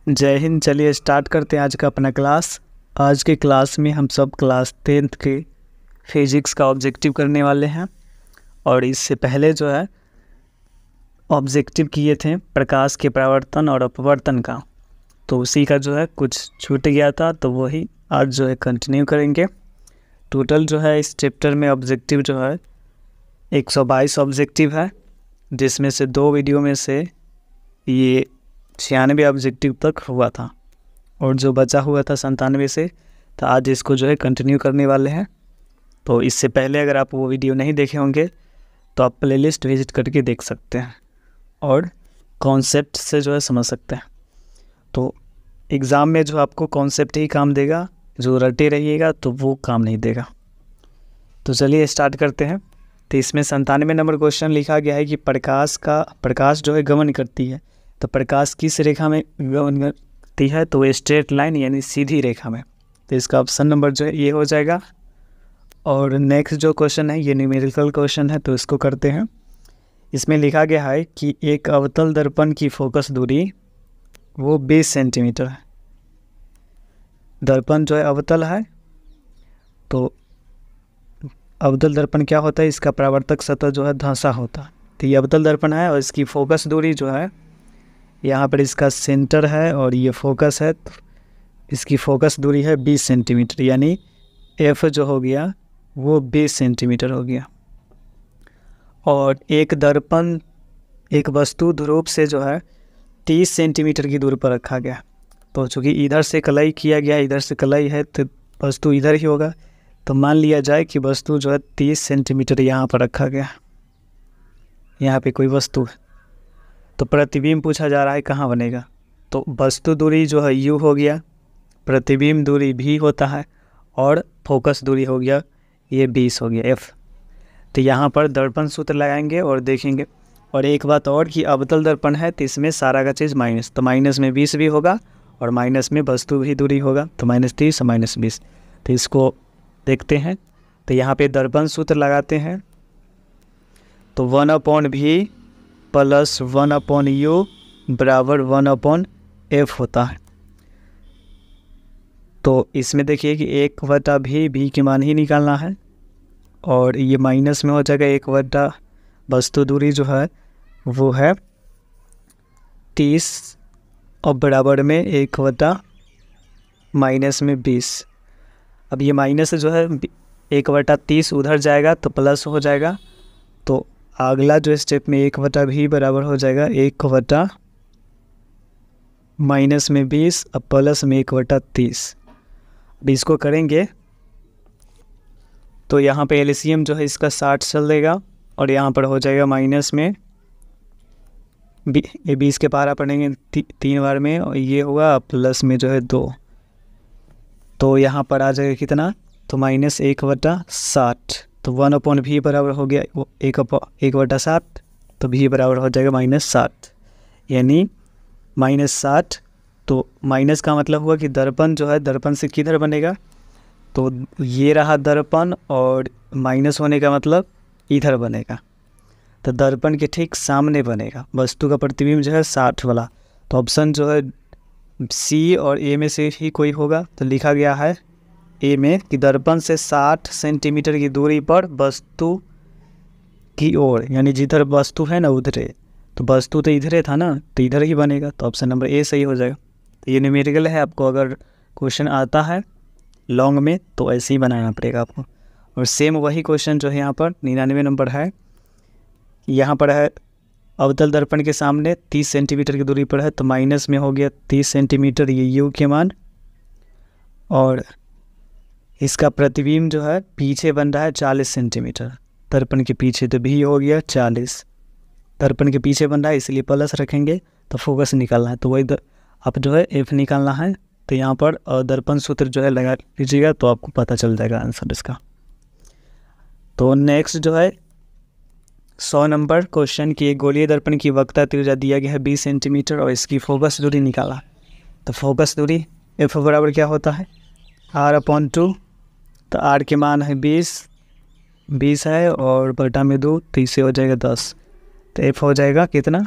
जय हिंद। चलिए स्टार्ट करते हैं आज का अपना क्लास। आज के क्लास में हम सब क्लास 10th के फिजिक्स का ऑब्जेक्टिव करने वाले हैं। और इससे पहले जो है ऑब्जेक्टिव किए थे प्रकाश के परावर्तन और अपवर्तन का, तो उसी का जो है कुछ छूट गया था, तो वही आज जो है कंटिन्यू करेंगे। टोटल जो है इस चैप्टर में ऑब्जेक्टिव जो है 122 ऑब्जेक्टिव है, जिसमें से 2 वीडियो में से ये 96 ऑब्जेक्टिव तक हुआ था और जो बचा हुआ था 97 से, तो आज इसको जो है कंटिन्यू करने वाले हैं। तो इससे पहले अगर आप वो वीडियो नहीं देखे होंगे तो आप प्लेलिस्ट विजिट करके देख सकते हैं और कॉन्सेप्ट से जो है समझ सकते हैं। तो एग्ज़ाम में जो आपको कॉन्सेप्ट ही काम देगा, जो रटे रहिएगा तो वो काम नहीं देगा। तो चलिए स्टार्ट करते हैं। तो इसमें 97 नंबर क्वेश्चन लिखा गया है कि प्रकाश जो है गमन करती है, तो प्रकाश किस रेखा में गमन करती है? तो स्ट्रेट लाइन यानी सीधी रेखा में। तो इसका ऑप्शन नंबर जो है ये हो जाएगा। और नेक्स्ट जो क्वेश्चन है ये न्यूमेरिकल क्वेश्चन है, तो इसको करते हैं। इसमें लिखा गया है कि एक अवतल दर्पण की फोकस दूरी वो 20 सेंटीमीटर है। दर्पण जो है अवतल है, तो अवतल दर्पण क्या होता है? इसका परावर्तक सतह जो है धंसा होता है। तो ये अवतल दर्पण है और इसकी फोकस दूरी जो है, यहाँ पर इसका सेंटर है और ये फोकस है, तो इसकी फोकस दूरी है 20 सेंटीमीटर, यानी एफ जो हो गया वो 20 सेंटीमीटर हो गया। और एक वस्तु ध्रुव से जो है 30 सेंटीमीटर की दूरी पर रखा गया। तो चूँकि इधर से कलाई किया गया, इधर से कलाई है, तो वस्तु इधर ही होगा। तो मान लिया जाए कि वस्तु जो है 30 सेंटीमीटर यहाँ पर रखा गया, यहाँ पे कोई वस्तु है। तो प्रतिबिंब पूछा जा रहा है कहाँ बनेगा? तो वस्तु दूरी जो है u हो गया, प्रतिबिंब दूरी v होता है और फोकस दूरी हो गया ये 20 हो गया f। तो यहाँ पर दर्पण सूत्र लगाएंगे और देखेंगे। और एक बात और कि अवतल दर्पण है तो इसमें सारा का चीज़ माइनस, तो माइनस में 20 भी होगा और माइनस में वस्तु भी दूरी होगा, तो -30 और -20। तो इसको देखते हैं। तो यहाँ पे दर्पण सूत्र लगाते हैं, तो 1/v + 1/u बराबर 1/f होता है। तो इसमें देखिए कि 1/v भी के मान ही निकालना है और ये माइनस में हो जाएगा 1/ वस्तु दूरी जो है वो है 30 और बराबर में 1/ -20। अब ये माइनस जो है 1/30 उधर जाएगा तो प्लस हो जाएगा। तो अगला जो स्टेप में 1/v बराबर हो जाएगा 1/ -20 और प्लस में 1/30। अब इसको करेंगे तो यहाँ पे एलसीएम जो है इसका 60 चल देगा और यहाँ पर हो जाएगा माइनस में 20 के पारा पढ़ेंगे 3 बार में, और ये होगा प्लस में जो है 2। तो यहाँ पर आ जाएगा कितना? तो -1/60। तो 1/v बराबर हो गया 1/60, तो v बराबर हो जाएगा -60, यानी -60। तो माइनस का मतलब हुआ कि दर्पण जो है दर्पण से किधर बनेगा? तो ये रहा दर्पण और माइनस होने का मतलब इधर बनेगा, तो दर्पण के ठीक सामने बनेगा। वस्तु का प्रतिबिंब जो है 60 वाला। तो ऑप्शन जो है सी और ए में से ही कोई होगा। तो लिखा गया है ए में कि दर्पण से 60 सेंटीमीटर की दूरी पर वस्तु की ओर, यानी जिधर वस्तु है ना उधरे, तो वस्तु तो इधरे था ना, तो इधर ही बनेगा। तो ऑप्शन नंबर ए सही हो जाएगा। तो ये न्यूमेरिकल है, आपको अगर क्वेश्चन आता है लॉन्ग में तो ऐसे ही बनाना पड़ेगा आपको। और सेम वही क्वेश्चन जो है यहाँ पर 99 नंबर है, यहाँ पर है अवतल दर्पण के सामने 30 सेंटीमीटर की दूरी पर है, तो माइनस में हो गया 30 सेंटीमीटर ये यू के मान, और इसका प्रतिबिंब जो है पीछे बन रहा है 40 सेंटीमीटर दर्पण के पीछे, तो भी हो गया 40। दर्पण के पीछे बन रहा है इसलिए प्लस रखेंगे, तो फोकस निकालना है, तो वही आप जो है एफ निकालना है। तो यहाँ पर दर्पण सूत्र जो है लगा लीजिएगा तो आपको पता चल जाएगा आंसर इसका। तो नेक्स्ट जो है 100 नंबर क्वेश्चन की एक गोलीय दर्पण की वक्रता त्रिज्या दिया गया है 20 सेंटीमीटर और इसकी फोकस दूरी निकाला। तो फोकस दूरी एफ बराबर क्या होता है? r/2। तो r के मान है 20 है और बटा में 2, तो इससे हो जाएगा 10। तो एफ हो जाएगा कितना?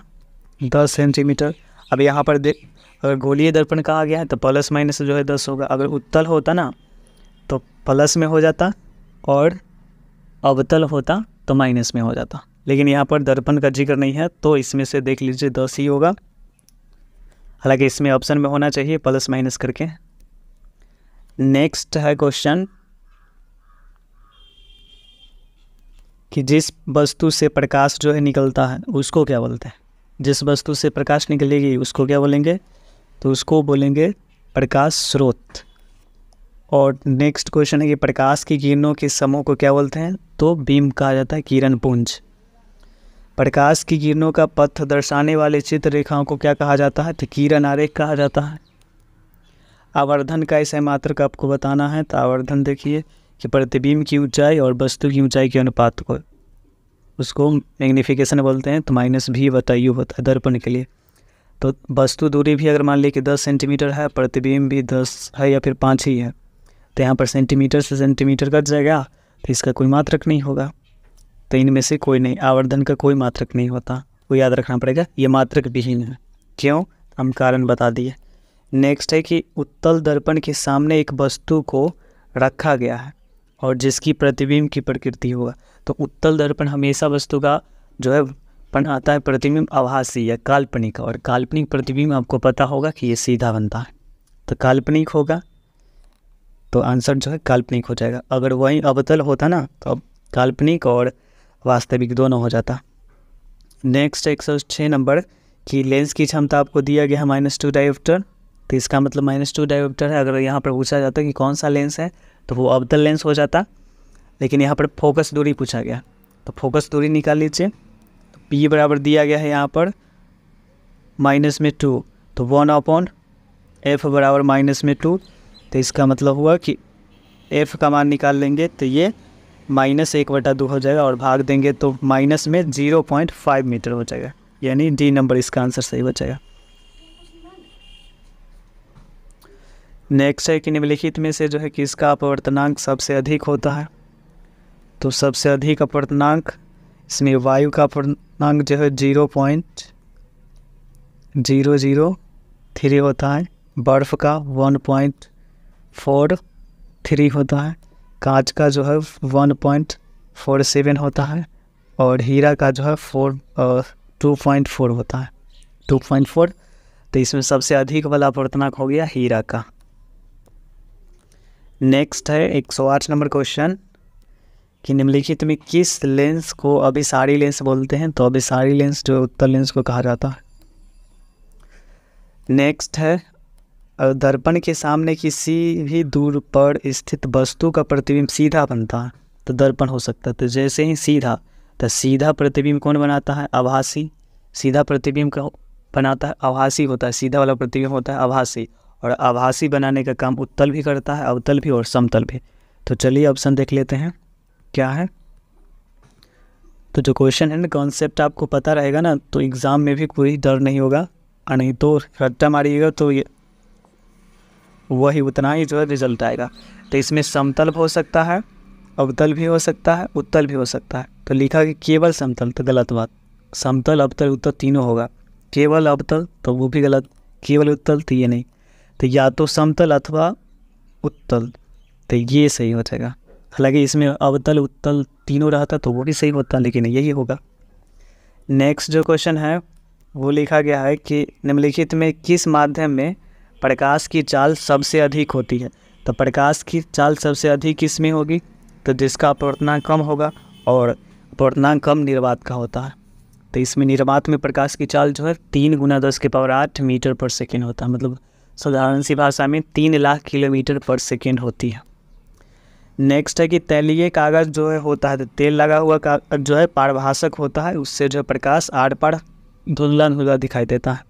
10 सेंटीमीटर। अब यहाँ पर अगर गोलीय दर्पण कहा गया है तो प्लस माइनस जो है 10 होगा। अगर उत्तल होता ना तो प्लस में हो जाता, और अवतल होता तो माइनस में हो जाता, लेकिन यहाँ पर दर्पण का जिक्र नहीं है तो इसमें से देख लीजिए 10 ही होगा। हालांकि इसमें ऑप्शन में होना चाहिए प्लस माइनस करके। नेक्स्ट है क्वेश्चन कि जिस वस्तु से प्रकाश जो है निकलता है उसको क्या बोलते हैं। जिस वस्तु से प्रकाश निकलेगी उसको क्या बोलेंगे, तो उसको बोलेंगे प्रकाश स्रोत। और नेक्स्ट क्वेश्चन है कि प्रकाश की किरणों के समूह को क्या बोलते हैं, तो बीम कहा जाता है, किरण पुंज। प्रकाश की किरणों का पथ दर्शाने वाले चित्र रेखाओं को क्या कहा जाता है, तो किरण आरेख कहा जाता है। आवर्धन का इस मात्रक आपको बताना है, तो आवर्धन देखिए कि प्रतिबिंब की ऊंचाई और वस्तु की ऊंचाई के अनुपात को, उसको मैग्नीफिकेशन बोलते हैं, तो -v/u होता है दर्पण के लिए। तो वस्तु दूरी भी अगर मान लीजिए कि 10 सेंटीमीटर है, प्रतिबिंब भी 10 है या फिर 5 ही है, तो यहाँ पर सेंटीमीटर से सेंटीमीटर कट जाएगा, तो इसका कोई मात्रक नहीं होगा। तो इनमें से कोई नहीं, आवर्धन का कोई मात्रक नहीं होता, वो याद रखना पड़ेगा, ये मात्रक विहीन है। क्यों, हम कारण बता दिए। नेक्स्ट है कि उत्तल दर्पण के सामने एक वस्तु को रखा गया है और जिसकी प्रतिबिंब की प्रकृति होगा। तो उत्तल दर्पण हमेशा वस्तु का जो है बनाता है प्रतिबिंब आभासी या काल्पनिक, और काल्पनिक प्रतिबिंब आपको पता होगा कि ये सीधा बनता है, तो काल्पनिक होगा, तो आंसर जो है काल्पनिक हो जाएगा। अगर वही अवतल होता ना तो अब काल्पनिक और वास्तविक दोनों हो जाता। नेक्स्ट 106 नंबर कि लेंस की क्षमता आपको दिया गया है -2 डायोप्टर, तो इसका मतलब -2 डायोप्टर है। अगर यहाँ पर पूछा जाता कि कौन सा लेंस है तो वो अवतल लेंस हो जाता, लेकिन यहाँ पर फोकस दूरी पूछा गया, तो फोकस दूरी निकाल लीजिए। तो P बराबर दिया गया है यहाँ पर -2, तो 1/f बराबर -2, तो इसका मतलब हुआ कि f का मान निकाल लेंगे तो ये -1/2 हो जाएगा, और भाग देंगे तो माइनस में 0.5 मीटर हो जाएगा, यानी डी नंबर इसका आंसर सही हो जाएगा। नेक्स्ट है कि निम्नलिखित में से जो है किसका अपवर्तनांक सबसे अधिक होता है, तो सबसे अधिक अपवर्तनांक इसमें वायु का अपवर्तनांक जो है 0.003 होता है, बर्फ़ का 1.43 होता है, कांच का जो है 1.47 होता है, और हीरा का जो है 2.4 होता है, 2.4। तो इसमें सबसे अधिक वाला अपवर्तनांक हो गया हीरा का। नेक्स्ट है 108 नंबर क्वेश्चन कि निम्नलिखित में किस लेंस को अभिसारी लेंस बोलते हैं, तो अभिसारी लेंस जो उत्तल लेंस को कहा जाता है। नेक्स्ट है दर्पण के सामने किसी भी दूर पर स्थित वस्तु का प्रतिबिंब सीधा बनता है, तो दर्पण हो सकता है। तो जैसे ही सीधा, तो सीधा प्रतिबिंब कौन बनाता है, आभासी। सीधा प्रतिबिंब का बनाता है आभासी होता है, सीधा वाला प्रतिबिंब होता है आभासी, और आभासी बनाने का काम उत्तल भी करता है, अवतल भी और समतल भी। तो चलिए ऑप्शन देख लेते हैं क्या है। तो जो क्वेश्चन है ना, कॉन्सेप्ट आपको पता रहेगा ना, तो एग्ज़ाम में भी कोई डर नहीं होगा, और नहीं तो रट्टा मारिएगा तो ये वही उतना ही जो है रिजल्ट आएगा। तो इसमें समतल हो सकता है, अवतल भी हो सकता है, उत्तल भी हो सकता है। तो लिखा कि केवल समतल, तो गलत बात। समतल, अवतल, उत्तल तीनों होगा, केवल अवतल तो वो भी गलत, केवल उत्तल तो ये नहीं। तो या तो समतल अथवा उत्तल, तो ये सही हो जाएगा। हालांकि इसमें अवतल उत्तल तीनों रहता तो वो भी सही होता, लेकिन यही होगा। नेक्स्ट जो क्वेश्चन है वो लिखा गया है कि निम्नलिखित में किस माध्यम में प्रकाश की चाल सबसे अधिक होती है। तो प्रकाश की चाल सबसे अधिक किस में होगी, तो जिसका अपवर्तनांक कम होगा, और अपवर्तनांक कम निर्वात का होता है। तो इसमें निर्वात में प्रकाश की चाल जो है 3 × 10⁸ मीटर पर सेकेंड होता है, मतलब साधारण सी भाषा में 3 लाख किलोमीटर पर सेकेंड होती है। नेक्स्ट है कि तैलीय कागज़ जो है होता है, तो तेल लगा हुआ कागज जो है पारभाषक होता है, उससे जो है प्रकाश आर पार धुंधला धुंधला दिखाई देता है।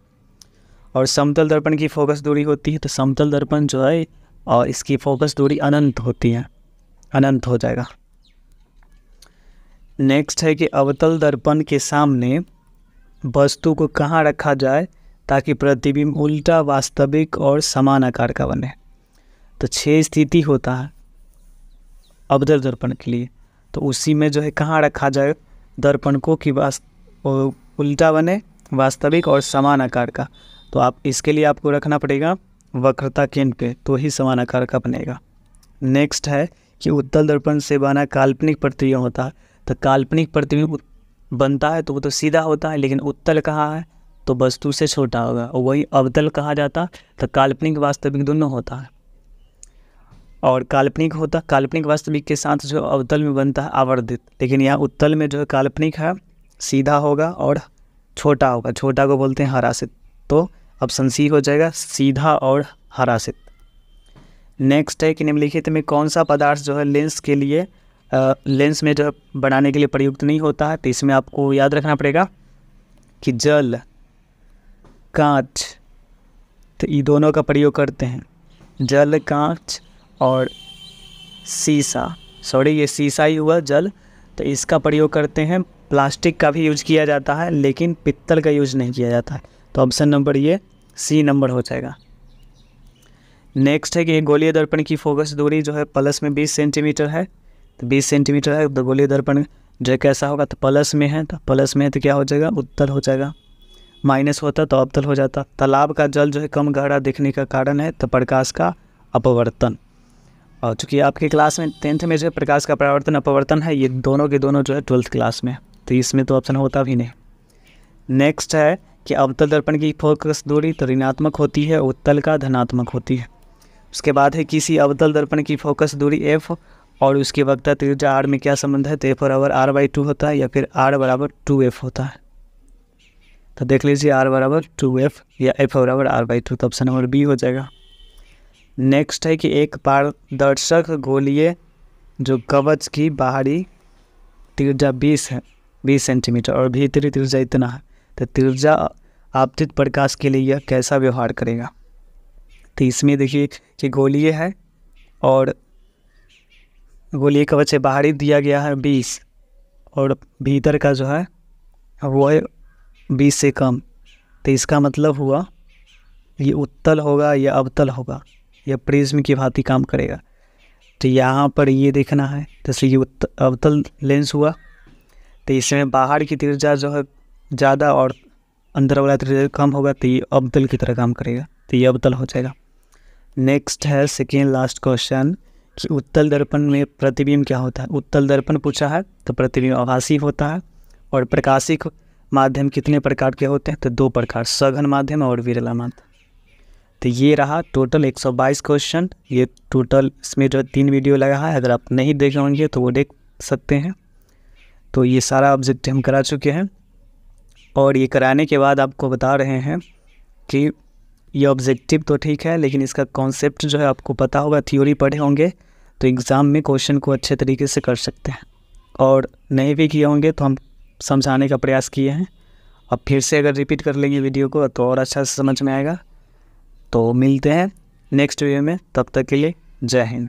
और समतल दर्पण की फोकस दूरी होती है, तो समतल दर्पण जो है और इसकी फोकस दूरी अनंत होती है, अनंत हो जाएगा। नेक्स्ट है कि अवतल दर्पण के सामने वस्तु को कहाँ रखा जाए ताकि प्रतिबिंब उल्टा, वास्तविक और समान आकार का बने। तो 6 स्थिति होता है अवतल दर्पण के लिए, तो उसी में जो है कहाँ रखा जाए दर्पण को कि उल्टा बने, वास्तविक और समान आकार का। तो आप इसके लिए आपको रखना पड़ेगा वक्रता केंद्र पे, तो ही समान आकार का बनेगा। नेक्स्ट है कि उत्तल दर्पण से बना काल्पनिक प्रतिबिंब होता है। तो काल्पनिक प्रतिबिंब बनता है तो वो तो सीधा होता है, लेकिन उत्तल कहाँ है तो वस्तु से छोटा होगा, और वही अवतल कहा जाता तो काल्पनिक वास्तविक दोनों होता है। और काल्पनिक वास्तविक के साथ जो अवतल में बनता है आवर्धित, लेकिन यहाँ उत्तल में जो है काल्पनिक है सीधा होगा और छोटा होगा, छोटा को बोलते हैं हरासित। तो ऑप्शन सी हो जाएगा, सीधा और हरासित। नेक्स्ट है कि निम्नलिखित में कौन सा पदार्थ जो है लेंस में जो बनाने के लिए प्रयुक्त नहीं होता है। तो इसमें आपको याद रखना पड़ेगा कि जल, कांच, तो ये दोनों का प्रयोग करते हैं। जल, कांच और सीसा, ये सीसा ही हुआ जल, तो इसका प्रयोग करते हैं। प्लास्टिक का भी यूज किया जाता है लेकिन पित्तल का यूज नहीं किया जाता है। तो ऑप्शन नंबर ये सी नंबर हो जाएगा। नेक्स्ट है कि गोलीय दर्पण की फोकस दूरी जो है प्लस में 20 सेंटीमीटर है। तो 20 सेंटीमीटर है तो गोलीय दर्पण जो कैसा होगा, तो प्लस में है, तो प्लस में है तो क्या हो जाएगा, उत्तल हो जाएगा। माइनस होता तो अवतल हो जाता। तालाब का जल जो है कम गहरा दिखने का कारण है तो प्रकाश का अपवर्तन। और चूँकि आपके क्लास में 10th में जो है प्रकाश का परावर्तन अपवर्तन है, ये दोनों के दोनों जो है 12th क्लास में, तो इसमें तो ऑप्शन होता भी नहीं। नेक्स्ट है कि अवतल दर्पण की फोकस दूरी तो ऋणात्मक होती है, उत्तल का धनात्मक होती है। उसके बाद है किसी अवतल दर्पण की फोकस दूरी f और उसकी वक्रता त्रिज्या r में क्या संबंध है, तो f बराबर r/2 होता है या फिर r बराबर 2f होता है। तो देख लीजिए r बराबर 2f या f बराबर r/2, तो ऑप्शन नंबर बी हो जाएगा। नेक्स्ट है कि एक पारदर्शक गोलीय जो कवच की बाहरी त्रिज्या 20 सेंटीमीटर और भीतरी त्रिज्या इतना है, तो त्रिज्या आपतित प्रकाश के लिए यह कैसा व्यवहार करेगा। तो इसमें देखिए कि गोलीय है और गोलीय कवच से बाहरी दिया गया है 20 और भीतर का जो है वो है 20 से कम, तो इसका मतलब हुआ ये उत्तल होगा या अवतल होगा, या प्रिज्म की भांति काम करेगा। तो यहाँ पर ये देखना है, जैसे ये अवतल लेंस हुआ तो इसमें बाहर की त्रिज्या जो है ज़्यादा और अंदर वाला त्रिज्या कम होगा, तो ये अवतल की तरह काम करेगा, तो ये अवतल हो जाएगा। नेक्स्ट है सेकेंड लास्ट क्वेश्चन कि उत्तल दर्पण में प्रतिबिंब क्या होता है। उत्तल दर्पण पूछा है तो प्रतिबिंब आभासी होता है। और प्रकाशिक माध्यम कितने प्रकार के होते हैं, तो 2 प्रकार, सघन माध्यम और विरला माध्यम। तो ये रहा टोटल 122 क्वेश्चन। ये टोटल इसमें जो 3 वीडियो लगा है, अगर आप नहीं देखे होंगे तो वो देख सकते हैं। तो ये सारा ऑब्जेक्टिव हम करा चुके हैं और ये कराने के बाद आपको बता रहे हैं कि ये ऑब्जेक्टिव तो ठीक है लेकिन इसका कॉन्सेप्ट जो है आपको पता होगा, थ्योरी पढ़े होंगे तो एग्ज़ाम में क्वेश्चन को अच्छे तरीके से कर सकते हैं। और नहीं भी किए होंगे तो हम समझाने का प्रयास किए हैं। अब फिर से अगर रिपीट कर लेंगे वीडियो को तो और अच्छा से समझ में आएगा। तो मिलते हैं नेक्स्ट वीडियो में, तब तक के लिए जय हिंद।